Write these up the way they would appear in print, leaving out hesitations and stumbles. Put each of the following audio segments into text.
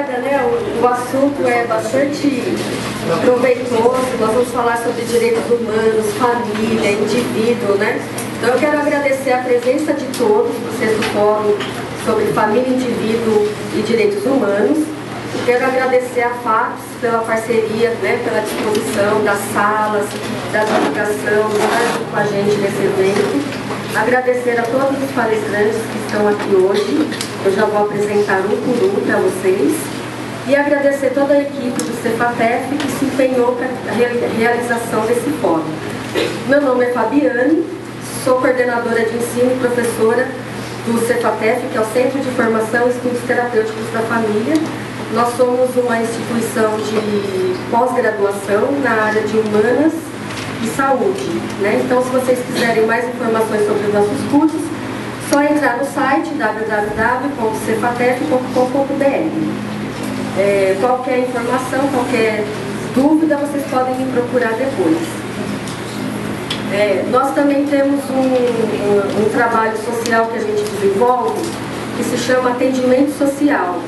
obrigada, né? O assunto é bastante proveitoso. Nós vamos falar sobre direitos humanos, família, indivíduo, né? Então eu quero agradecer a presença de todos do Sexto Fórum sobre Família, Indivíduo e Direitos Humanos. Eu quero agradecer a FAPES pela parceria, né, pela disposição das salas, da divulgação, de estar junto com a gente nesse evento. Agradecer a todos os palestrantes que estão aqui hoje. Eu já vou apresentar um por um para vocês. E agradecer toda a equipe do Cefatef que se empenhou para a realização desse fórum. Meu nome é Fabiane, sou coordenadora de ensino e professora do Cefatef, que é o Centro de Formação e Estudos Terapêuticos da Família. Nós somos uma instituição de pós-graduação na área de humanas e saúde, né? Então, se vocês quiserem mais informações sobre os nossos cursos, só entrar no site www.cefatef.com.br. Qualquer informação, qualquer dúvida, vocês podem me procurar depois. Nós também temos um trabalho social que a gente desenvolve, que se chama atendimento social.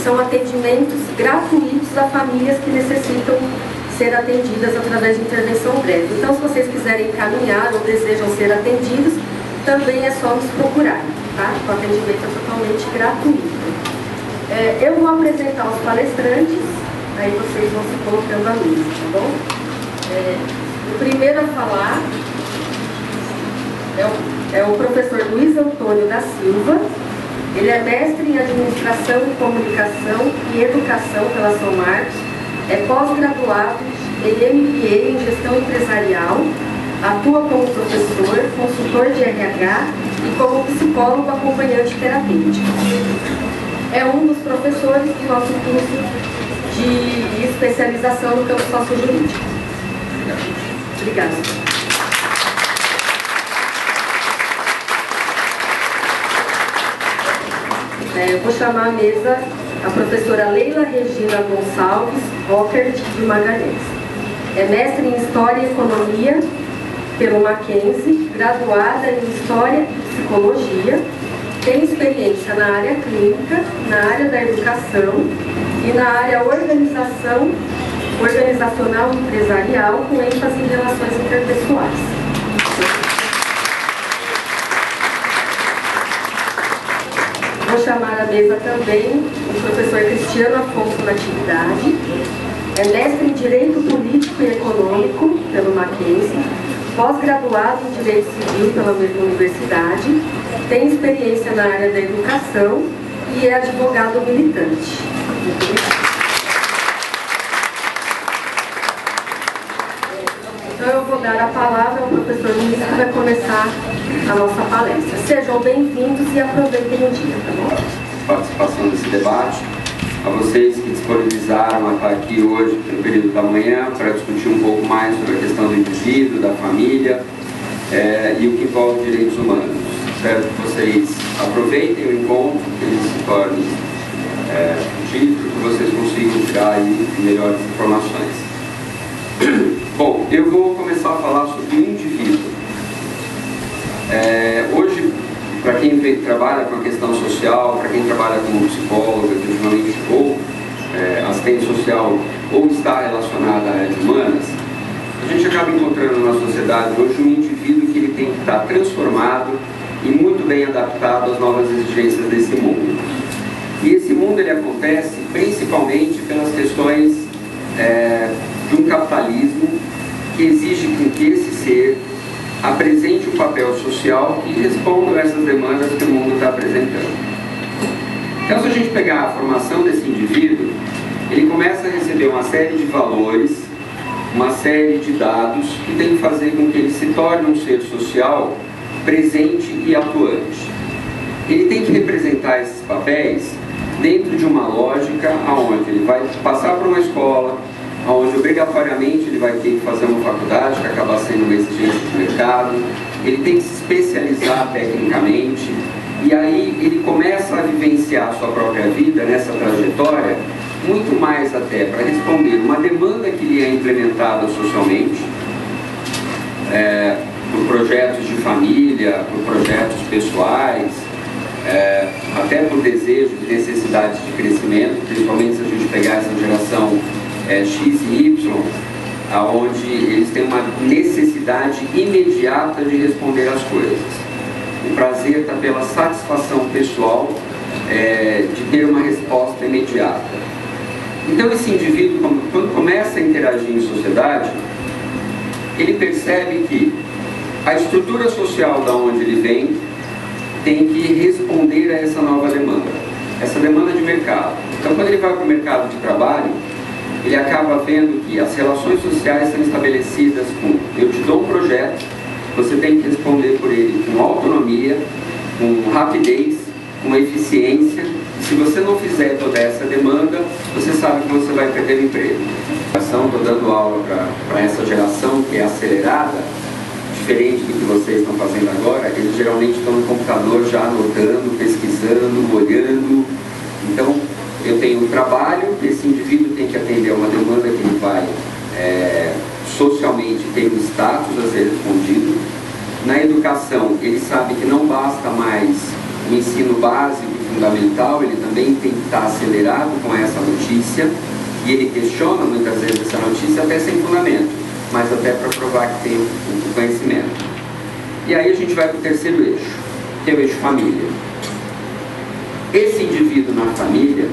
São atendimentos gratuitos a famílias que necessitam ser atendidas através de intervenção breve. Então, se vocês quiserem encaminhar ou desejam ser atendidos, também é só nos procurar, tá? O atendimento é totalmente gratuito. Eu vou apresentar os palestrantes, aí vocês vão se colocando à mesa, tá bom? O primeiro a falar é o professor Luiz Antônio da Silva. Ele é mestre em Administração e Comunicação e Educação pela São Marcos, é pós-graduado em MBA em Gestão Empresarial, atua como professor, consultor de RH e como psicólogo acompanhante terapêutico. É um dos professores do nosso curso de especialização no campo sociojurídico. Obrigada. Eu vou chamar à mesa a professora Leila Regina Gonçalves Rockert de Magalhães. É mestre em História e Economia pelo Mackenzie, graduada em História e Psicologia, tem experiência na área clínica, na área da educação e na área organizacional e empresarial, com ênfase em relações interpessoais. Vou chamar à mesa também o professor Cristiano Afonso Natividade, é mestre em Direito Político e Econômico pelo Mackenzie, pós-graduado em Direito Civil pela mesma universidade, tem experiência na área da educação e é advogado militante. Então eu vou dar a palavra ao professor Luiz, que vai começar a nossa palestra. Sejam bem-vindos e aproveitem o dia, tá bom? Participação desse debate, a vocês que disponibilizaram a estar aqui hoje no período da manhã para discutir um pouco mais sobre a questão do indivíduo, da família e o que envolve direitos humanos. Espero que vocês aproveitem o encontro, que ele se torne frutífero, que vocês consigam tirar aí melhores informações. Bom, eu vou começar a falar sobre o indivíduo. Hoje, para quem trabalha com a questão social, para quem trabalha como psicóloga, geralmente, ou assistente social, ou está relacionada à área de humanas, a gente acaba encontrando na sociedade hoje um indivíduo que ele tem que estar transformado e muito bem adaptado às novas exigências desse mundo. E esse mundo ele acontece principalmente pelas questões de um capitalismo que exige que esse ser apresente um papel social e responda a essas demandas que o mundo está apresentando. Então, se a gente pegar a formação desse indivíduo, ele começa a receber uma série de valores, uma série de dados que tem que fazer com que ele se torne um ser social presente e atuante. Ele tem que representar esses papéis dentro de uma lógica onde ele vai passar por uma escola, onde obrigatoriamente ele vai ter que fazer uma faculdade, que acaba sendo uma exigência de mercado, ele tem que se especializar tecnicamente, e aí ele começa a vivenciar a sua própria vida nessa trajetória, muito mais até para responder uma demanda que lhe é implementada socialmente, por projetos de família, por projetos pessoais, até por desejo de necessidade necessidades de crescimento, principalmente se a gente pegar essa geração X e Y, onde eles têm uma necessidade imediata de responder às coisas. O prazer está pela satisfação pessoal de ter uma resposta imediata. Então esse indivíduo, quando começa a interagir em sociedade, ele percebe que a estrutura social da onde ele vem tem que responder a essa nova demanda, essa demanda de mercado. Então quando ele vai para o mercado de trabalho, ele acaba vendo que as relações sociais são estabelecidas com: eu te dou um projeto, você tem que responder por ele com autonomia, com rapidez, com eficiência. Se você não fizer toda essa demanda, você sabe que você vai perder o emprego. Estou dando aula para essa geração que é acelerada, diferente do que vocês estão fazendo agora. Eles geralmente estão no computador já anotando, pesquisando, olhando. Então, eu tenho um trabalho, esse indivíduo tem que atender a uma demanda que ele vai socialmente ter um status a ser respondido. Na educação, ele sabe que não basta mais o ensino básico e fundamental, ele também tem que estar acelerado com essa notícia, e ele questiona muitas vezes essa notícia até sem fundamento, mas até para provar que tem o conhecimento. E aí a gente vai para o terceiro eixo, que é o eixo família. Esse indivíduo na família,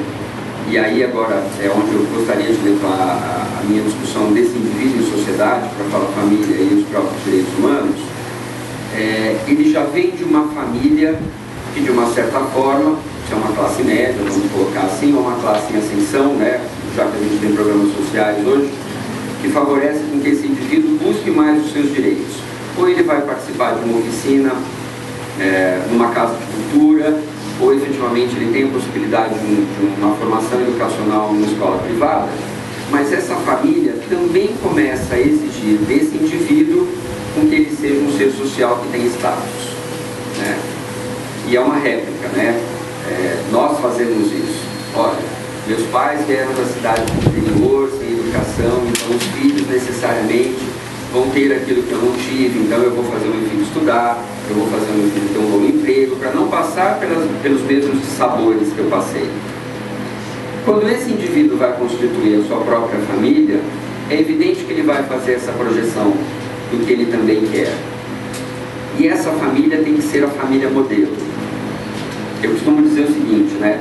e aí agora é onde eu gostaria de levar a minha discussão desse indivíduo em sociedade, para falar família e os próprios direitos humanos, ele já vem de uma família que, de uma certa forma, se é uma classe média, vamos colocar assim, ou uma classe em ascensão, né, já que a gente tem programas sociais hoje, que favorece com que esse indivíduo busque mais os seus direitos. Ou ele vai participar de uma oficina, numa casa de cultura, ou efetivamente ele tem a possibilidade de uma formação educacional numa escola privada, mas essa família também começa a exigir desse indivíduo com que ele seja um ser social que tem status, né? E é uma réplica, né? Nós fazemos isso. Olha, meus pais vieram da cidade do interior, sem educação, então os filhos necessariamente vão ter aquilo que eu não tive, então eu vou fazer o meu filho estudar, eu vou fazer o meu filho ter um bom emprego, para não passar pelos mesmos sabores que eu passei. Quando esse indivíduo vai constituir a sua própria família, é evidente que ele vai fazer essa projeção do que ele também quer. E essa família tem que ser a família modelo. Eu costumo dizer o seguinte, né?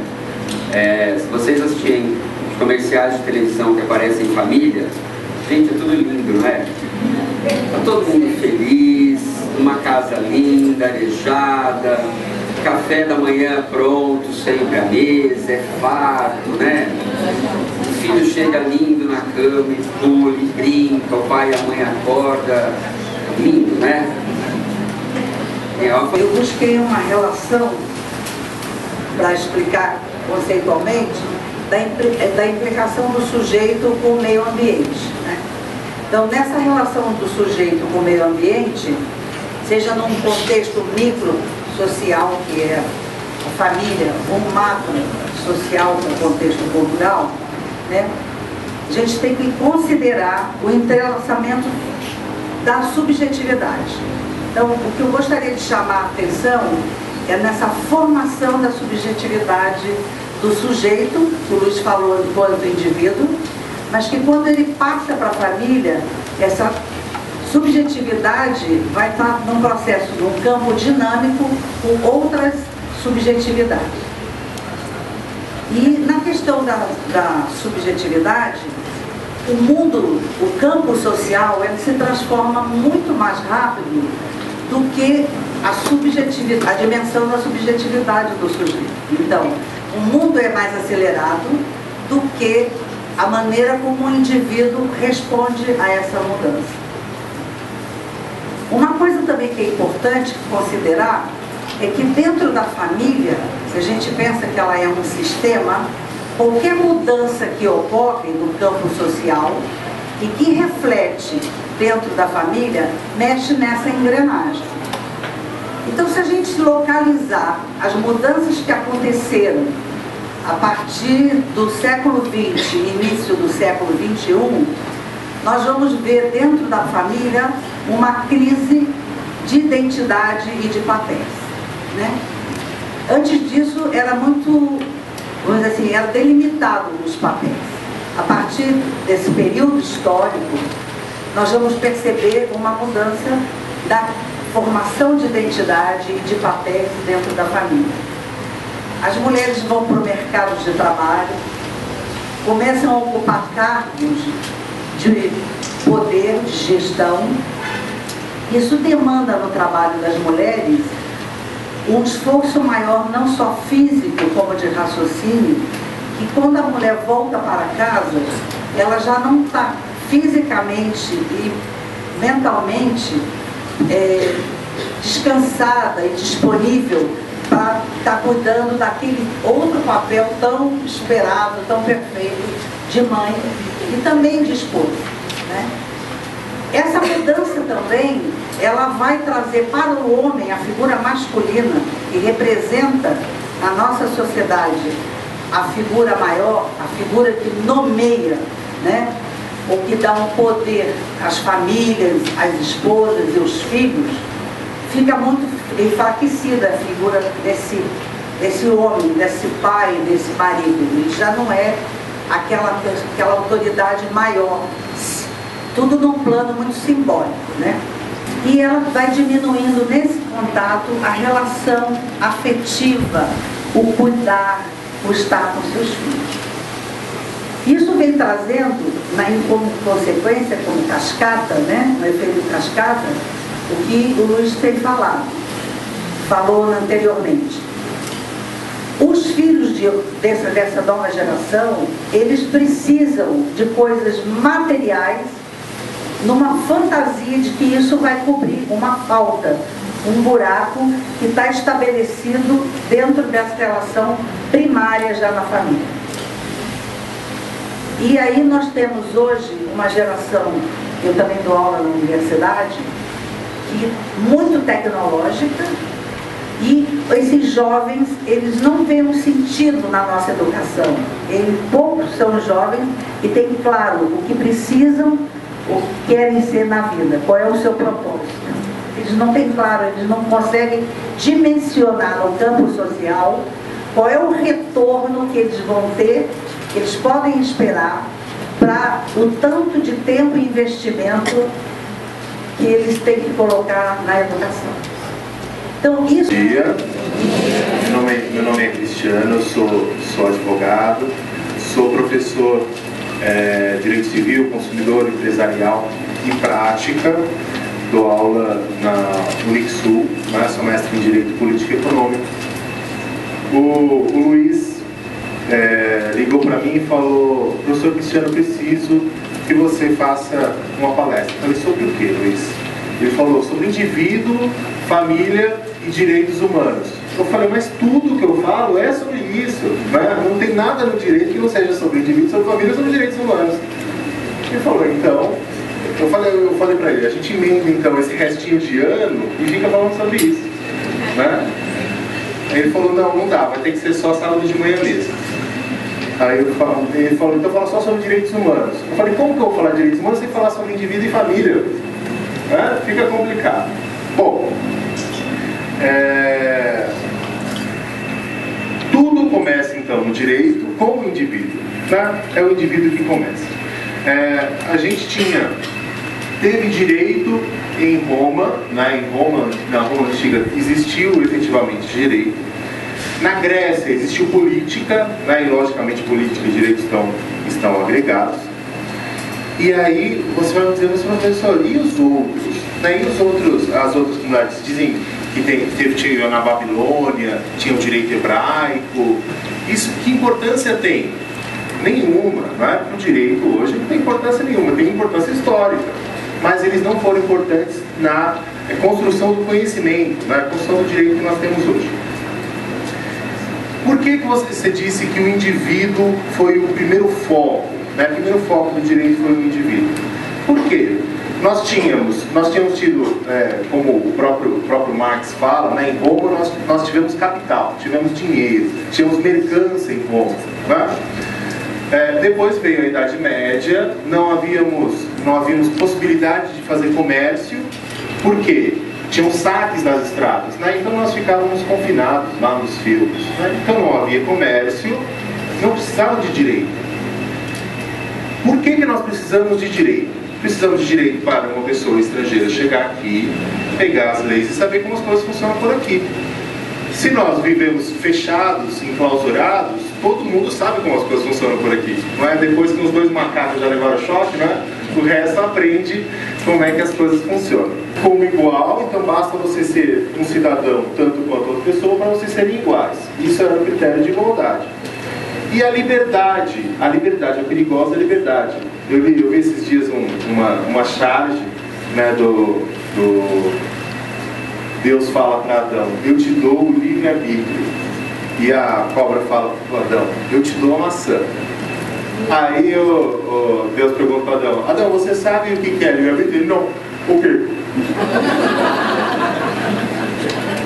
Se vocês assistirem os comerciais de televisão que aparecem em família, gente, é tudo lindo, não é? Tá todo mundo feliz, uma casa linda, arejada, café da manhã pronto, sempre à mesa, é farto, né? O filho chega lindo na cama e pula e brinca, o pai e a mãe acorda, lindo, né? Eu busquei uma relação para explicar conceitualmente da implicação do sujeito com o meio ambiente, né? Então, nessa relação do sujeito com o meio ambiente, seja num contexto micro social, que é a família, ou macro social, que é o contexto cultural, né? A gente tem que considerar o entrelaçamento da subjetividade. Então, o que eu gostaria de chamar a atenção é nessa formação da subjetividade do sujeito, que o Luiz falou enquanto indivíduo, mas que quando ele passa para a família, essa subjetividade vai estar num processo, num campo dinâmico com outras subjetividades. E na questão da subjetividade, o mundo, o campo social, ele se transforma muito mais rápido do que a dimensão da subjetividade do sujeito. Então, o mundo é mais acelerado do que a maneira como o indivíduo responde a essa mudança. Uma coisa também que é importante considerar é que dentro da família, se a gente pensa que ela é um sistema, qualquer mudança que ocorre no campo social e que reflete dentro da família, mexe nessa engrenagem. Então, se a gente localizar as mudanças que aconteceram a partir do século XX e início do século XXI, nós vamos ver dentro da família uma crise de identidade e de papéis, né? Antes disso, era muito, vamos dizer que é delimitado nos papéis. A partir desse período histórico, nós vamos perceber uma mudança da formação de identidade e de papéis dentro da família. As mulheres vão para o mercado de trabalho, começam a ocupar cargos de poder, de gestão. Isso demanda no trabalho das mulheres um esforço maior, não só físico, como de raciocínio, que quando a mulher volta para casa, ela já não está fisicamente e mentalmente descansada e disponível para estar cuidando daquele outro papel tão esperado, tão perfeito de mãe e também de esposa, né? Essa mudança também, ela vai trazer para o homem a figura masculina, que representa na nossa sociedade a figura maior, a figura que nomeia, né? O que dá um poder às famílias, às esposas e aos filhos. Fica muito enfraquecida a figura desse homem, desse pai, desse marido. Ele já não é aquela autoridade maior. Tudo num plano muito simbólico, né? E ela vai diminuindo nesse contato a relação afetiva, o cuidar, o estar com seus filhos. Isso vem trazendo, como consequência, como cascata, né? No efeito cascata, o que o Luiz tem falou anteriormente. Os filhos dessa nova geração, eles precisam de coisas materiais, numa fantasia de que isso vai cobrir uma falta, um buraco que está estabelecido dentro dessa relação primária já na família. E aí nós temos hoje uma geração, eu também dou aula na universidade, muito tecnológica, e esses jovens, eles não veem um sentido na nossa educação. Poucos são jovens e têm claro o que precisam, o que querem ser na vida, qual é o seu propósito. Eles não têm claro, eles não conseguem dimensionar no campo social qual é o retorno que eles vão ter, que eles podem esperar para o tanto de tempo e investimento que eles têm que colocar na educação. Então, isso... Bom dia, meu nome é Cristiano, eu sou advogado, sou professor de Direito Civil, Consumidor, Empresarial e Prática, dou aula na Unixul, né? Sou mestre em Direito Político e Econômico. O Luiz ligou para mim e falou: professor Cristiano, eu preciso que você faça uma palestra. Eu falei: sobre o que, Luiz? Ele falou: sobre indivíduo, família e direitos humanos. Eu falei: mas tudo que eu falo é sobre isso, né? Não tem nada no direito que não seja sobre indivíduo, sobre família, sobre direitos humanos. Ele falou: então, eu falei para ele: a gente emenda então esse restinho de ano e fica falando sobre isso, né? Aí ele falou: não dá, vai ter que ser só sábado de manhã mesmo. Aí ele falou: então fala só sobre direitos humanos. Eu falei: como que eu vou falar de direitos humanos sem falar sobre indivíduo e família? Né? Fica complicado. Bom, tudo começa então no direito com o indivíduo, né? É o indivíduo que começa. A gente teve direito em Roma, né? Na Roma antiga existiu efetivamente direito. Na Grécia existiu política, né? E logicamente política e direito estão agregados. E aí você vai dizer: mas professor, e os outros? Né? As outras comunidades dizem que tinha na Babilônia, tinha o direito hebraico. Isso, que importância tem? Nenhuma, né? O direito hoje não tem importância nenhuma, tem importância histórica. Mas eles não foram importantes na construção do conhecimento, na construção do direito que nós temos hoje. Por que você disse que o indivíduo foi o primeiro foco? Né? O primeiro foco do direito foi o indivíduo. Por quê? Nós tínhamos tido, como o próprio Marx fala, né, em Roma nós tivemos capital, tivemos dinheiro, tínhamos mercância em Roma. Né? Depois veio a Idade Média, não havíamos possibilidade de fazer comércio. Por quê? Tinham saques nas estradas, né? Então nós ficávamos confinados lá nos fios. Né? Então não havia comércio, precisavam de direito. Por que nós precisamos de direito? Precisamos de direito para uma pessoa estrangeira chegar aqui, pegar as leis e saber como as coisas funcionam por aqui. Se nós vivemos fechados, enclausurados, todo mundo sabe como as coisas funcionam por aqui. Não é? Depois que os dois macacos já levaram choque, né? O resto aprende como é que as coisas funcionam. Como igual, então basta você ser um cidadão tanto quanto outra pessoa para vocês serem iguais. Isso era o critério de igualdade. E a liberdade é perigosa, a liberdade. Eu vi esses dias uma charge, né, do Deus fala para Adão: eu te dou o livre-arbítrio. E a cobra fala para Adão: eu te dou a maçã. Aí Deus pergunta para Adão: Adão, você sabe o que é livre-arbítrio? Ele: não. O quê?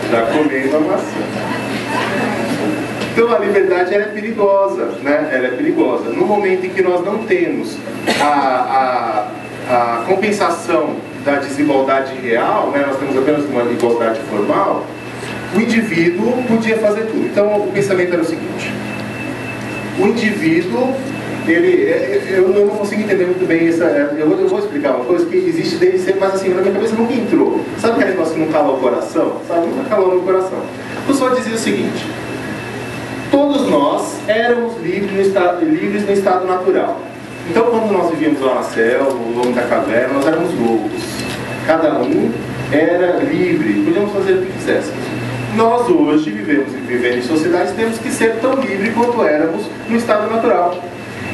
Está comendo a maçã. Então a liberdade ela é perigosa, né? Ela é perigosa. No momento em que nós não temos a compensação da desigualdade real, né? Nós temos apenas uma igualdade formal, o indivíduo podia fazer tudo. Então o pensamento era o seguinte: o indivíduo, eu não consigo entender muito bem essa. Eu vou explicar uma coisa que existe desde sempre, mas assim, na minha cabeça nunca entrou. Sabe aquele negócio que não cala o coração? Sabe? Nunca calou no coração. Eu só dizia o seguinte: todos nós éramos livres no estado natural. Então, quando nós vivíamos lá na selva, no longo da caverna, nós éramos loucos. Cada um era livre, podíamos fazer o que quiséssemos. Nós hoje vivendo em sociedades, temos que ser tão livres quanto éramos no estado natural.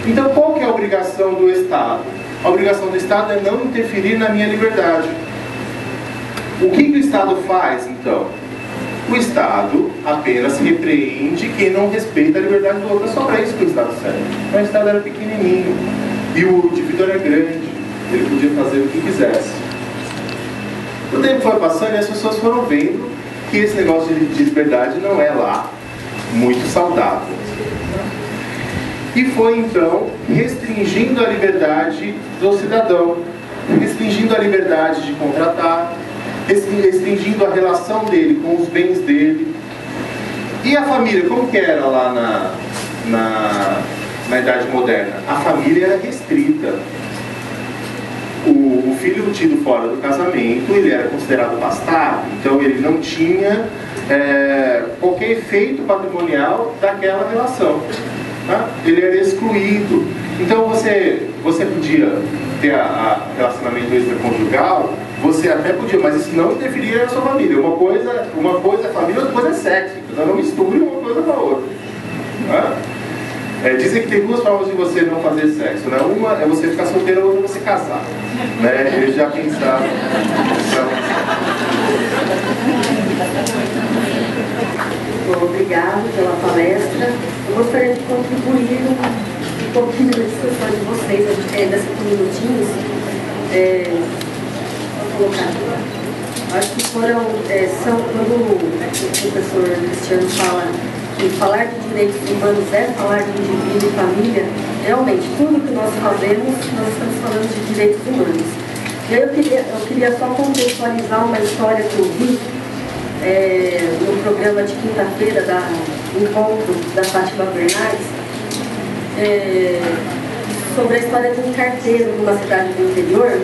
Então, qual que é a obrigação do Estado? A obrigação do Estado é não interferir na minha liberdade. O que o Estado faz, então? O Estado apenas repreende quem não respeita a liberdade do outro. É só para isso que o Estado serve. Mas o Estado era pequenininho e o indivíduo era grande. Ele podia fazer o que quisesse. O tempo foi passando e as pessoas foram vendo que esse negócio de liberdade não é lá muito saudável. E foi então restringindo a liberdade do cidadão, restringindo a liberdade de contratar, restringindo a relação dele com os bens dele. E a família, como que era lá na Idade Moderna? A família era restrita. O filho tido fora do casamento, ele era considerado bastardo, então ele não tinha qualquer efeito patrimonial daquela relação. Tá? Ele era excluído. Então você podia ter relacionamento extraconjugal, você até podia, mas isso não interferia na sua família. Uma coisa é família, outra coisa é sexo. Então não misture uma coisa com a outra. Tá? Dizem que tem duas formas de você não fazer sexo, né? Uma é você ficar solteiro, a outra é você casar, né? Eles já pensaram. Obrigado pela palestra. Eu gostaria de contribuir um pouquinho na discussão de vocês. A gente tem ainda 5 minutinhos. Vou colocar aqui. Acho que são quando o professor Cristiano fala que falar de direitos humanos é falar de indivíduo e família. Realmente, tudo que nós fazemos, nós estamos falando de direitos humanos. E aí eu queria só contextualizar uma história que eu vi no programa de quinta-feira do encontro da Fátima Bernardes, sobre a história de um carteiro de uma cidade do interior,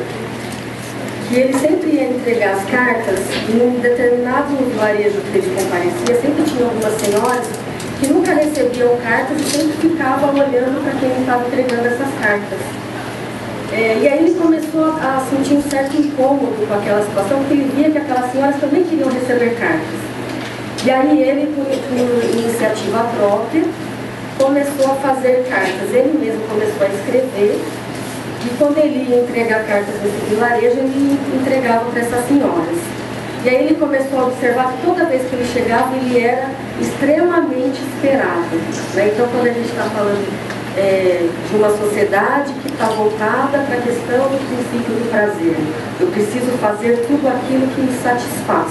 que ele sempre ia entregar as cartas e num determinado vilarejo que ele comparecia, sempre tinha algumas senhoras que nunca recebiam cartas e sempre ficavam olhando para quem estava entregando essas cartas. E aí ele começou a sentir um certo incômodo com aquela situação, porque ele via que aquelas senhoras também queriam receber cartas. E aí ele, por iniciativa própria, começou a fazer cartas. Ele mesmo começou a escrever, e quando ele ia entregar cartas nesse vilarejo, ele entregava para essas senhoras. E aí ele começou a observar que toda vez que ele chegava, ele era extremamente esperado. Né? Então, quando a gente está falando de uma sociedade que está voltada para a questão do princípio do prazer. Eu preciso fazer tudo aquilo que me satisfaz.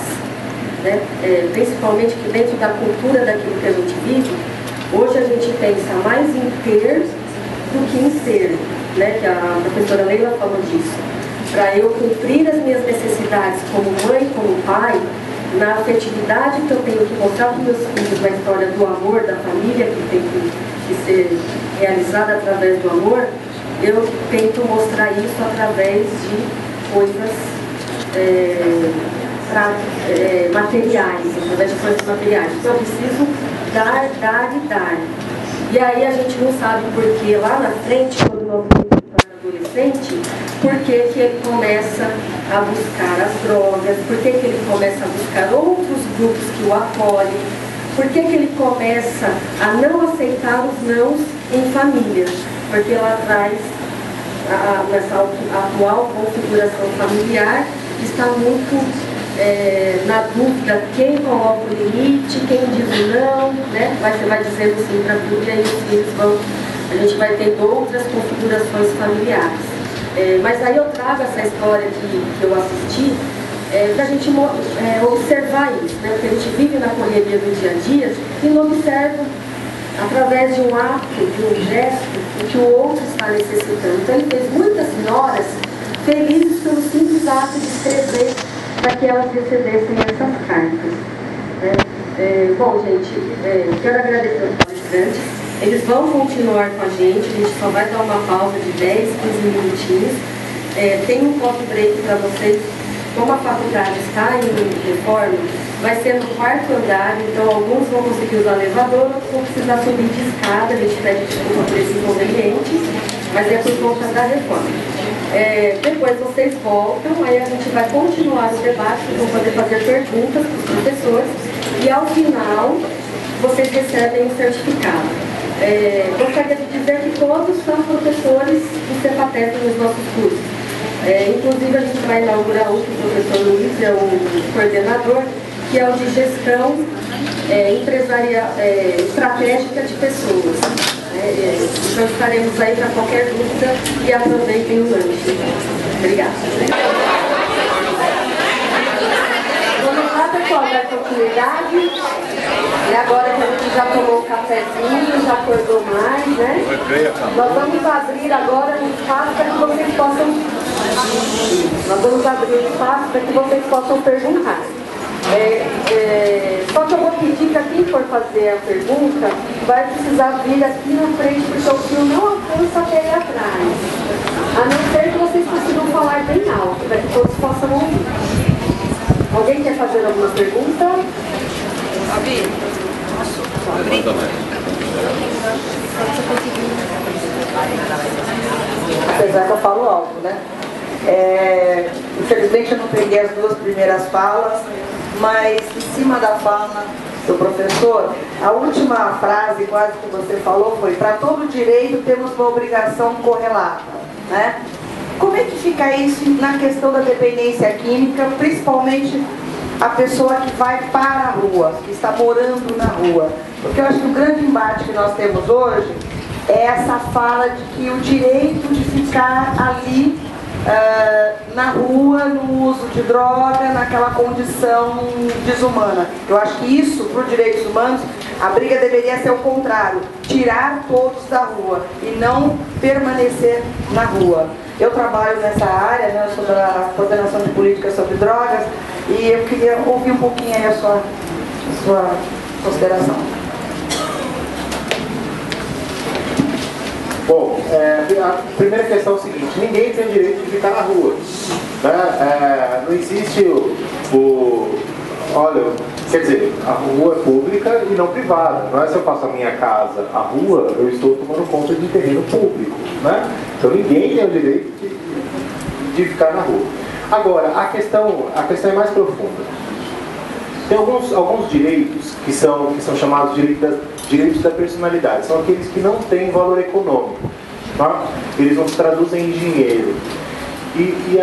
Né? Principalmente que dentro da cultura daquilo que a gente vive, hoje a gente pensa mais em ter do que em ser. Né? Que a professora Leila falou disso. Para eu cumprir as minhas necessidades como mãe, como pai, na afetividade que eu tenho que mostrar para os meus filhos, na história do amor, da família que tem que que ser realizada através do amor, eu tento mostrar isso através de coisas materiais, através de coisas materiais. Então eu preciso dar, dar e dar. E aí a gente não sabe porque lá na frente, quando o nosso filho se torna adolescente, por que que ele começa a buscar as drogas, por que que ele começa a buscar outros grupos que o acolhem, por que que ele começa a não aceitar os nãos em família, porque lá atrás, nessa atual configuração familiar, está muito na dúvida quem coloca o limite, quem diz o não, né? Você vai dizendo sim para tudo e aí os filhos a gente vai tendo outras configurações familiares. Mas aí eu trago essa história que eu assisti para a gente observar isso, né? Porque a gente vive na correria do dia a dia e não observa através de um ato, de um gesto, o que o outro está necessitando. Então ele fez muitas senhoras felizes pelo simples ato de escrever para que elas recebessem essas cartas. Bom, gente, quero agradecer aos palestrantes. Eles vão continuar com a gente só vai dar uma pausa de 10, 15 minutinhos. Tem um coffee break para vocês. Como a faculdade está em reforma, vai ser no 4º andar, então alguns vão conseguir usar elevador, outros vão precisar subir de escada, a gente pede desculpa por esse inconveniente, mas é por conta da reforma. Depois vocês voltam, aí a gente vai continuar o debate, vão poder fazer perguntas para os professores e ao final vocês recebem um certificado. Gostaria de dizer que todos são professores do CEPATES nos nossos cursos. Inclusive a gente vai inaugurar um que o professor Luiz é o coordenador, que é o de gestão empresarial, estratégica de pessoas. Então estaremos aí para qualquer dúvida e aproveitem o lanche. Obrigada. Vamos lá, pessoal, dar continuidade. E agora que a gente já tomou um cafezinho, já acordou mais, né? Nós vamos abrir agora um espaço para que vocês possam. Perguntar. Só que eu vou pedir que quem for fazer a pergunta vai precisar vir aqui na frente, porque o fio não alcança até aí atrás. A não ser que vocês consigam falar bem alto, para que todos possam ouvir. Alguém quer fazer alguma pergunta? Abi, apesar que eu falo alto, né? Infelizmente eu não peguei as 2 primeiras falas, mas em cima da fala do professor, a última frase quase que você falou foi: para todo direito temos uma obrigação correlata, né? Como é que fica isso na questão da dependência química, principalmente a pessoa que vai para a rua, que está morando na rua? Porque eu acho que o grande embate que nós temos hoje é essa fala de que o direito de ficar ali na rua, no uso de droga, naquela condição desumana. Eu acho que isso, para os direitos humanos, a briga deveria ser o contrário: tirar todos da rua e não permanecer na rua. Eu trabalho nessa área, né, sobre a coordenação de políticas sobre drogas, e eu queria ouvir um pouquinho aí a sua consideração. Bom, a primeira questão é o seguinte: ninguém tem o direito de ficar na rua, né? Não existe olha, quer dizer, a rua é pública e não privada. Não é se eu faço a minha casa, a rua, eu estou tomando conta de terreno público, né? Então ninguém tem o direito de ficar na rua. Agora, a questão é mais profunda. Tem alguns direitos que são chamados direitos da personalidade. São aqueles que não têm valor econômico, tá? Eles não se traduzem em dinheiro. E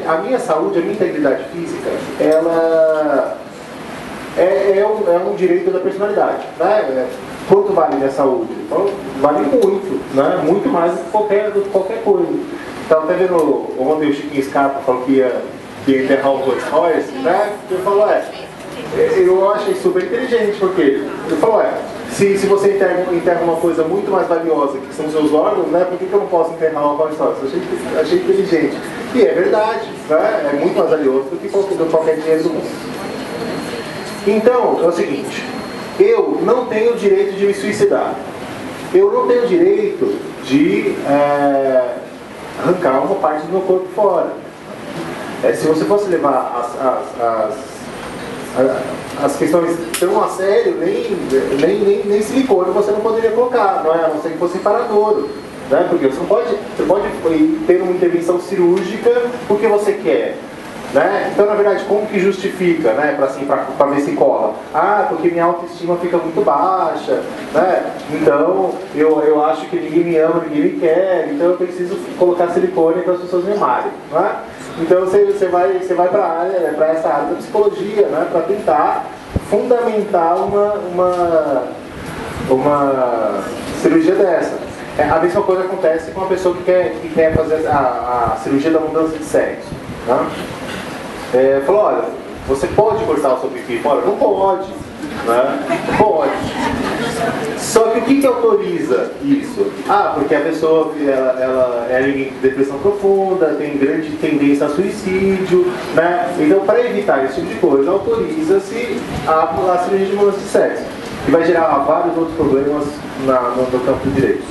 a minha saúde, a minha integridade física, ela é um direito da personalidade, né? Quanto vale minha saúde? Então, vale muito, né? Muito mais do que qualquer coisa. Estava até vendo ontem o Chiquinho Scarpa falou que ia enterrar o Rolls Royce, né? Ele falou: eu achei super inteligente, porque ele falou: se você enterra uma coisa muito mais valiosa, que são seus órgãos, né, por que eu não posso enterrar uma Rolls Royce? Eu achei inteligente. E é verdade, né? É muito mais valioso do que qualquer dinheiro do mundo. Então, é o seguinte: eu não tenho o direito de me suicidar. eu não tenho direito de arrancar uma parte do meu corpo fora. Se você fosse levar as questões tão a sério, nem silicone você não poderia colocar, não é? A não ser que fosse paradouro, né? Porque você pode ter uma intervenção cirúrgica porque você quer, né? Então, na verdade, como que justifica, né? Para ver se cola? Ah, porque minha autoestima fica muito baixa, né? Então, eu acho que ninguém me ama, ninguém me quer, então eu preciso colocar silicone para as pessoas me amarem, né? Então você vai para essa área da psicologia, né? Para tentar fundamentar uma cirurgia dessa. A mesma coisa acontece com uma pessoa que quer fazer a cirurgia da mudança de sexo, né? Falou, olha, você pode cortar o seu pipi fora? Não pode, né? Pode. Só que o que autoriza isso? Ah, porque a pessoa ela é em depressão profunda, tem grande tendência a suicídio, né? Então, para evitar esse tipo de coisa, autoriza-se a cirurgia de mudança de sexo, que vai gerar vários outros problemas no campo do direito.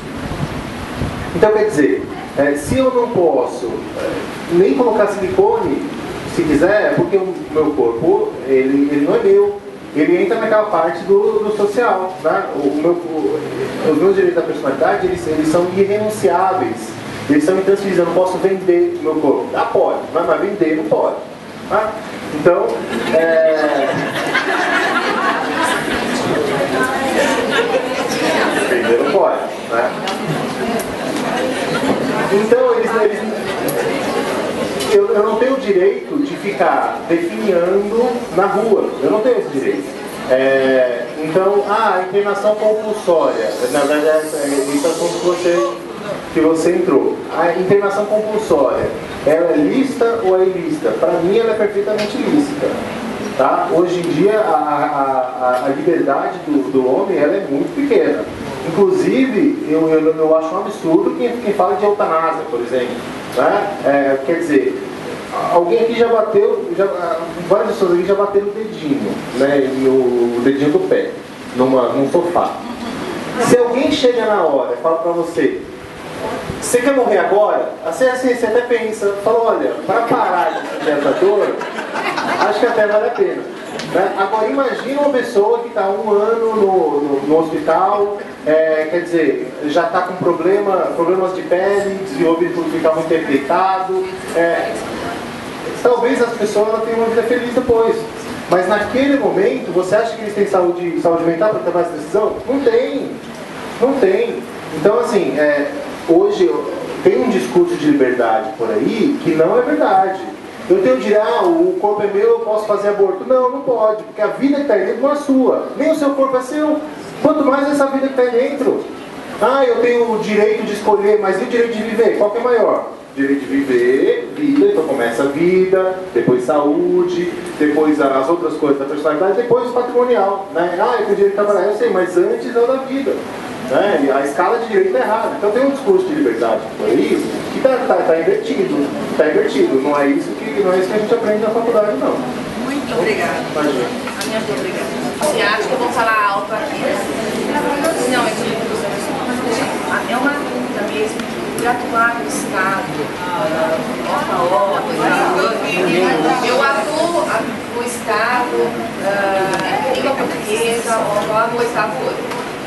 Então, quer dizer, se eu não posso nem colocar silicone, se quiser, porque o meu corpo, ele não é meu. Ele entra naquela parte do social, né? Os meus direitos da personalidade, eles são irrenunciáveis. Eles são intransferíveis. Eu não posso vender o meu corpo. Ah, pode, mas vender não pode. Tá? Então, vender não pode, né? Então, eu não tenho o direito de ficar definhando na rua. Eu não tenho esse direito. Então, a internação compulsória. Na verdade, isso é o ponto que você entrou. A internação compulsória, ela é lícita ou é ilícita? Para mim, ela é perfeitamente lícita. Tá? Hoje em dia, a liberdade do homem ela é muito pequena. Inclusive, eu acho um absurdo quem fala de eutanásia, por exemplo. Né? Quer dizer, alguém aqui já bateu, várias pessoas aqui já bateram o dedinho, né? O dedinho do pé, num sofá. Se alguém chega na hora e fala pra você, você quer morrer agora? Assim, você até pensa, fala, olha, para parar de sentir essa dor, acho que até vale a pena. Né? Agora imagina uma pessoa que está 1 ano no hospital, quer dizer, já está com problemas de pele, desenvolve por ficar muito irritado. Talvez as pessoas tenham uma vida feliz depois. Mas naquele momento, você acha que eles têm saúde mental para tomar essa decisão? Não tem. Não tem. Então, assim, hoje tem um discurso de liberdade por aí que não é verdade. Eu tenho direito, o corpo é meu, eu posso fazer aborto. Não, não pode, porque a vida que está aí dentro não é sua. Nem o seu corpo é seu. Quanto mais essa vida que está aí dentro. Eu tenho o direito de escolher, mas e o direito de viver? Qual que é maior? Direito de viver, vida, então começa a vida, depois saúde, depois as outras coisas da personalidade, depois o patrimonial. Né? Eu tenho direito de trabalhar, eu sei, mas antes é o da vida. Né? A escala de direito é errada. Então tem um discurso de liberdade por aí que está invertido. Está invertido. Não é isso que a gente aprende na faculdade, não. Muito obrigada. Imagina. A minha muito obrigada. Você acha que eu vou falar alto aqui? Não, é que é uma luta mesmo de atuar no Estado, eu atuo no Estado, língua portuguesa, no Estado todo.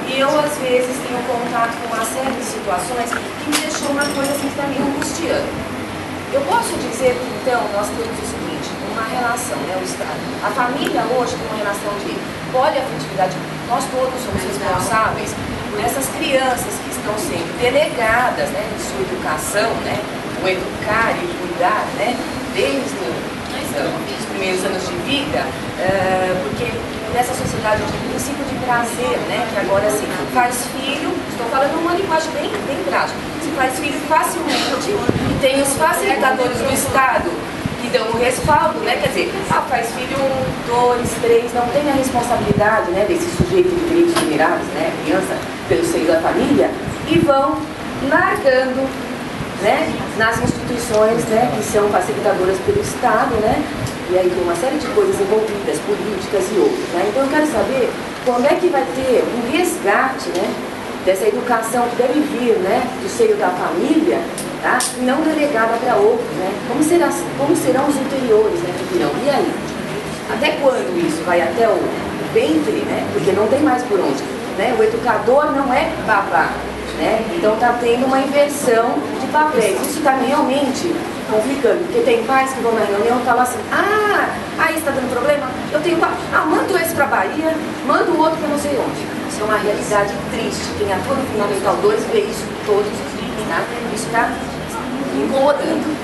E eu, às vezes, tenho contato com uma série de situações que me deixou uma coisa assim, para mim, angustiante. Eu posso dizer que, então, nós temos o seguinte, uma relação, né, o Estado. A família hoje tem uma relação de poliafetividade. Nós todos somos responsáveis por essas crianças que estão sendo delegadas, né, de sua educação, né, o educar e cuidar, né, desde os primeiros anos de vida, porque nessa sociedade de princípio de prazer, né, que agora assim, faz filho, estou falando uma linguagem bem prática, se faz filho facilmente e tem os facilitadores do Estado que dão o respaldo, né, quer dizer, faz filho 1, 2, 3, não tem a responsabilidade, né, desse sujeito de direitos vulneráveis, né, criança pelo seio da família, e vão largando, né, nas instituições, né, que são facilitadoras pelo Estado, né, e aí tem uma série de coisas envolvidas, políticas e outras, né? Então eu quero saber quando é que vai ter um resgate, né, dessa educação que deve vir, né, do seio da família, tá? E não delegada para outros, né? Como serão os interiores, né, que virão? E aí? Até quando isso vai até o ventre, né? Porque não tem mais por onde, né? O educador não é babá, né? Então está tendo uma inversão de papéis. Isso está realmente complicando, porque tem pais que vão na reunião e falam assim: aí está dando problema? Eu tenho mando esse para Bahia, mando o outro para não sei onde. Isso é uma realidade triste. Quem atua no Fundamental 2 vê isso todos os dias, tá? Isso está incomodando.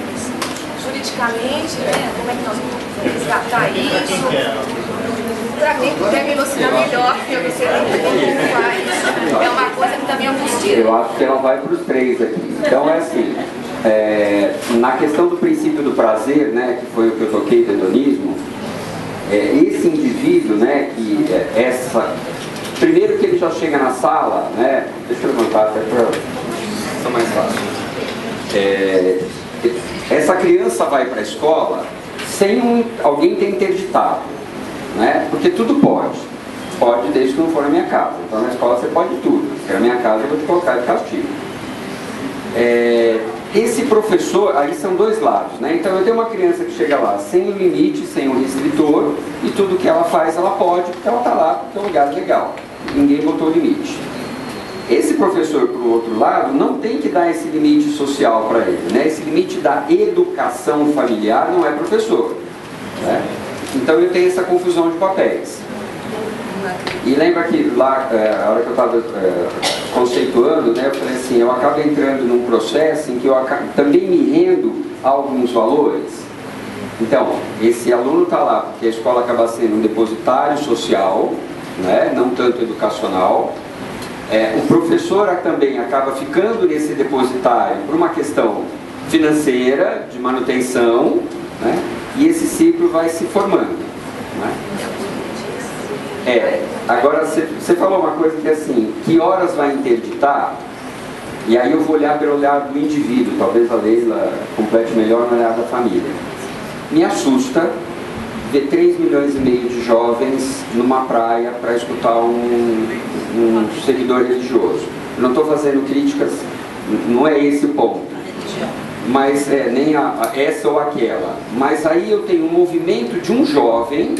Juridicamente, né? Como é que nós vamos resgatar isso? Para mim, puder me elucidar melhor, eu não sei como faz. É uma coisa que também angustia. Eu acho que ela vai para os três aqui. Então é assim, na questão do princípio do prazer, né, que foi o que eu toquei do hedonismo, esse indivíduo, né, que primeiro que ele já chega na sala, né, deixa eu levantar até para ficar mais fácil. Essa criança vai para a escola sem alguém ter interditado, né? Porque tudo pode desde que não for na minha casa. Então na escola você pode tudo, se na minha casa eu vou te colocar de castigo. Esse professor, aí são dois lados, né? Então eu tenho uma criança que chega lá sem o limite, sem o restritor, e tudo que ela faz ela pode, porque ela está lá, porque é um lugar legal, ninguém botou limite. Esse professor, por outro lado, não tem que dar esse limite social para ele, né? Esse limite da educação familiar não é professor, né? Então eu tenho essa confusão de papéis. E lembra que lá, a hora que eu estava conceituando, né, eu falei assim, eu acabo entrando num processo em que eu também me rendo a alguns valores. Então, esse aluno está lá porque a escola acaba sendo um depositário social, né, não tanto educacional. O professor também acaba ficando nesse depositário por uma questão financeira, de manutenção, né, e esse ciclo vai se formando, né? Agora você falou uma coisa que é assim, que horas vai interditar? E aí eu vou olhar pelo olhar do indivíduo, talvez a Leila complete melhor no olhar da família. Me assusta ver 3,5 milhões de jovens numa praia para escutar um seguidor religioso. Eu não estou fazendo críticas, não é esse o ponto, mas nem essa ou aquela. Mas aí eu tenho um movimento de um jovem,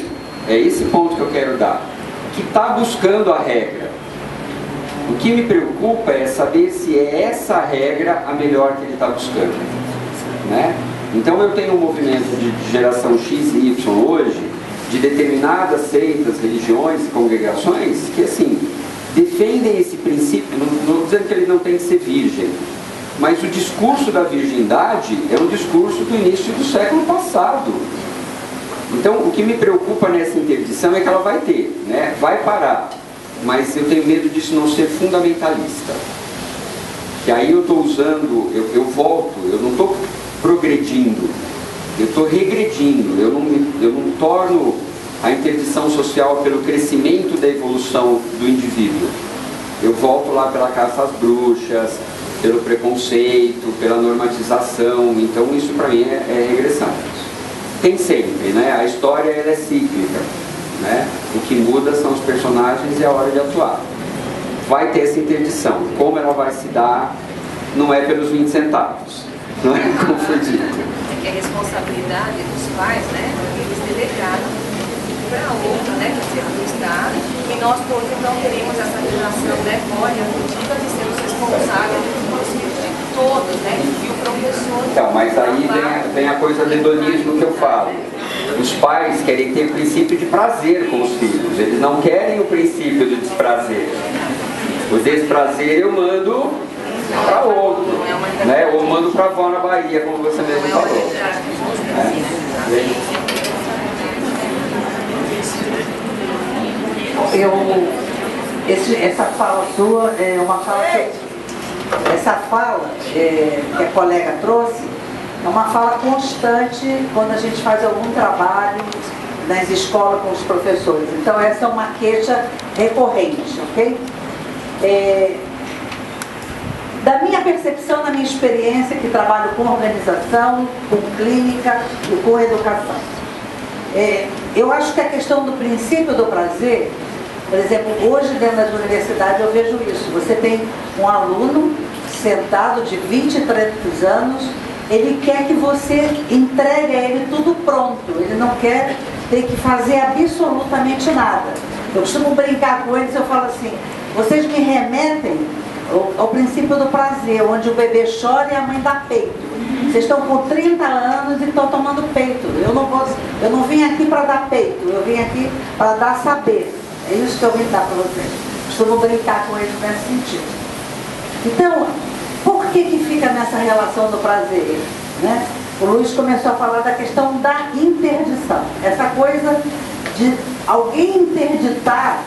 é esse ponto que eu quero dar, que está buscando a regra. O que me preocupa é saber se é essa regra a melhor que ele está buscando, né? Então eu tenho um movimento de geração X e Y hoje, de determinadas seitas, religiões e congregações, que assim, defendem esse princípio, não estou dizendo que ele não tem que ser virgem, mas o discurso da virgindade é um discurso do início do século passado. Então o que me preocupa nessa interdição é que ela vai ter, né? Vai parar, mas eu tenho medo disso não ser fundamentalista. Que aí eu estou usando, eu volto, eu não estou progredindo, eu estou regredindo, eu não torno a interdição social pelo crescimento da evolução do indivíduo. Eu volto lá pela caça às bruxas, pelo preconceito, pela normatização. Então isso para mim é regressão. Tem sempre, né? A história ela é cíclica, né? O que muda são os personagens e a hora de atuar. Vai ter essa interdição. Como ela vai se dar, não é pelos 20 centavos. Não é confundido. É que a responsabilidade dos pais, né? Eles delegaram para outra, né? Quer dizer, do Estado. E nós todos então teremos essa relação, né? Olha, de sermos responsáveis pelos filhos de todos, né? E o professor. Então, mas aí vem a coisa do hedonismo que eu falo. Os pais querem ter o princípio de prazer com os filhos, eles não querem o princípio do desprazer. O desprazer eu mando para outro, né? Ou mando para a avó na Bahia, como você mesmo falou. Essa fala sua é uma fala essa fala que a colega trouxe é uma fala constante quando a gente faz algum trabalho nas escolas com os professores. Então essa é uma queixa recorrente, ok? Da minha percepção, da minha experiência, que trabalho com organização, com clínica e com educação, eu acho que a questão do princípio do prazer Por exemplo, hoje dentro da universidade eu vejo isso. Você tem um aluno sentado de 20 e 30 anos, ele quer que você entregue a ele tudo pronto. Ele não quer ter que fazer absolutamente nada. Eu costumo brincar com eles, eu falo assim, vocês me remetem ao princípio do prazer, onde o bebê chora e a mãe dá peito. Vocês estão com 30 anos e estão tomando peito. Eu não vim aqui para dar peito, eu vim aqui para dar saber. É isso que eu vim dar para vocês. Costumo brincar com eles nesse sentido. Então, por que fica nessa relação do prazer? Né? O Luiz começou a falar da questão da interdição. Essa coisa de alguém interditar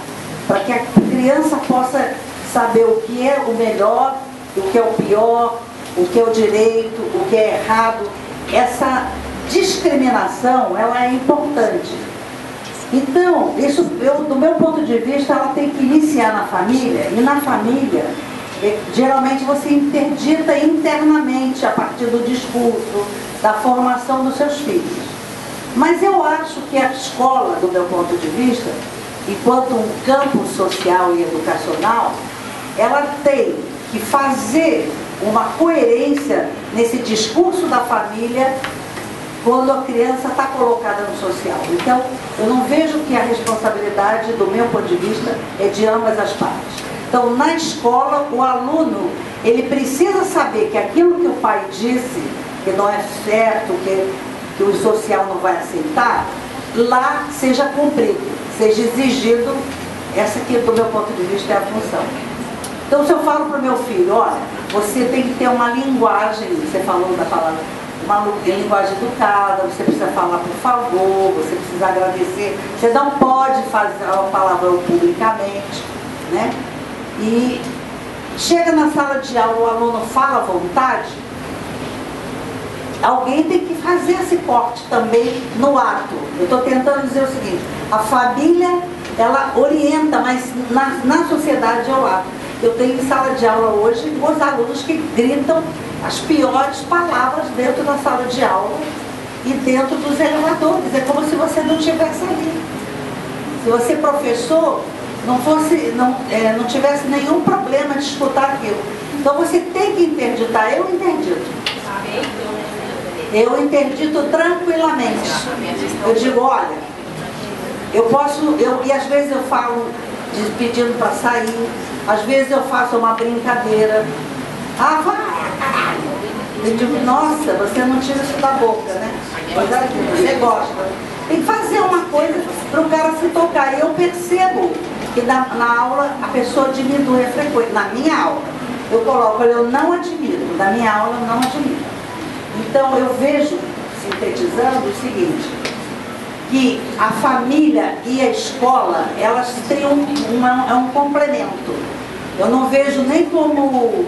para que a criança possa saber o que é o melhor, o que é o pior, o que é o direito, o que é errado. Essa discriminação, ela é importante. Então, isso, do meu ponto de vista, ela tem que iniciar na família, e na família, geralmente você interdita internamente a partir do discurso, da formação dos seus filhos. Mas eu acho que a escola, do meu ponto de vista, enquanto um campo social e educacional, ela tem que fazer uma coerência nesse discurso da família quando a criança está colocada no social. Então, eu não vejo que a responsabilidade, do meu ponto de vista, é de ambas as partes. Então, na escola, o aluno, ele precisa saber que aquilo que o pai disse, que não é certo, que o social não vai aceitar, lá seja cumprido, seja exigido. Essa aqui, do meu ponto de vista, é a função. Então, se eu falo para o meu filho, olha, você tem que ter uma linguagem, você falou da palavra, uma linguagem educada, você precisa falar por favor, você precisa agradecer, você não pode fazer uma palavrão publicamente, né? E chega na sala de aula, o aluno fala à vontade, alguém tem que fazer esse corte também no ato. Eu estou tentando dizer o seguinte, a família, ela orienta, mas na sociedade é o ato. Eu tenho em sala de aula hoje os alunos que gritam as piores palavras dentro da sala de aula e dentro dos elevadores. É como se você não estivesse ali. Se você, professor, não tivesse nenhum problema de escutar aquilo. Então você tem que interditar. Eu interdito. Eu interdito tranquilamente. Eu digo, olha, e às vezes eu falo pedindo para sair, às vezes eu faço uma brincadeira. Ah, vai! Eu digo, nossa, você não tira isso da boca, né? Você gosta. Tem que fazer uma coisa para o cara se tocar. E eu percebo que na aula a pessoa diminui a frequência. Na minha aula, eu coloco, eu não admito. Na minha aula, eu não admito. Então, eu vejo, sintetizando, o seguinte, que a família e a escola, elas têm um complemento. Eu não vejo nem como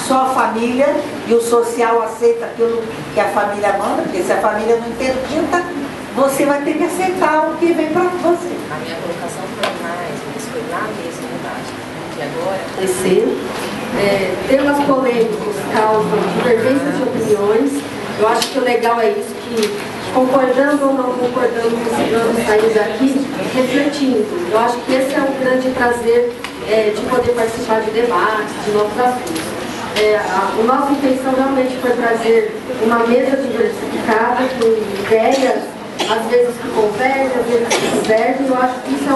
só a família e o social aceita aquilo que a família manda, porque se a família não interdita, você vai ter que aceitar o que vem para você. A minha colocação foi mais, mas foi lá mesmo, verdade. E agora? Terceiro, temas polêmicos causam divergências de opiniões. Eu acho que o legal é isso, que concordando ou não concordando, precisamos sair daqui refletindo. Eu acho que esse é o grande prazer de poder participar de debates, de novos assuntos. A nossa intenção realmente foi trazer uma mesa diversificada, com ideias, às vezes que convergem, às vezes que divergem. Eu acho que isso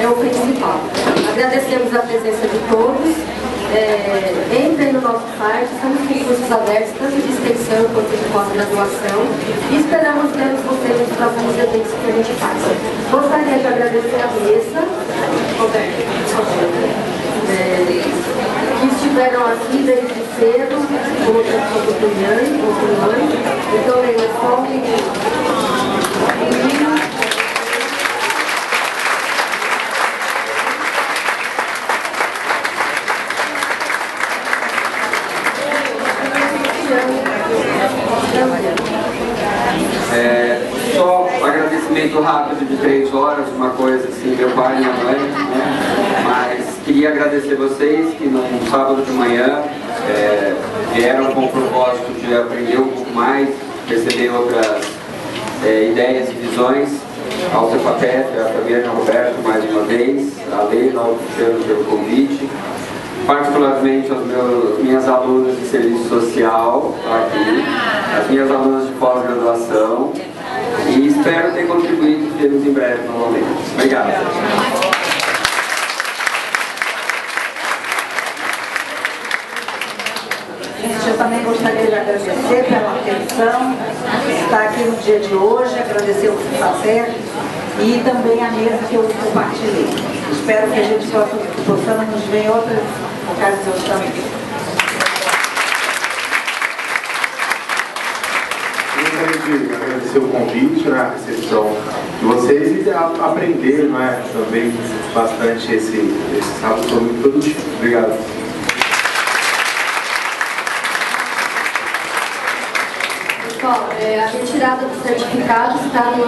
é o principal. Agradecemos a presença de todos. Entrem no nosso site, estamos com cursos abertos, tanto de extensão quanto de pós-graduação, e esperamos ver vocês nos próximos eventos que a gente faz. Gostaria de agradecer a mesa, que estiveram aqui desde cedo, como pessoas opiniões. Então, é só um só um agradecimento rápido de 3 horas, uma coisa assim, meu pai e minha mãe, né? Mas queria agradecer vocês que no sábado de manhã vieram com o propósito de aprender um pouco mais, perceber outras ideias e visões. ao CEPATEF, a Fabiana e ao Roberto mais uma vez, a Leila, ao Cristiano pelo convite, particularmente às minhas alunas de serviço social aqui, as minhas alunas de pós-graduação, e espero ter contribuído e termos em breve novamente. Obrigado. Eu também gostaria de agradecer pela atenção, estar aqui no dia de hoje, agradecer o CEPATEF e também a mesa que eu compartilhei. Espero que a gente possa nos ver em outras ocasiões também. Eu gostaria de agradecer o convite, né, a recepção de vocês e aprender, né, também bastante esse sábado, foi muito produtivo. Obrigado. Pessoal, a retirada do certificado está no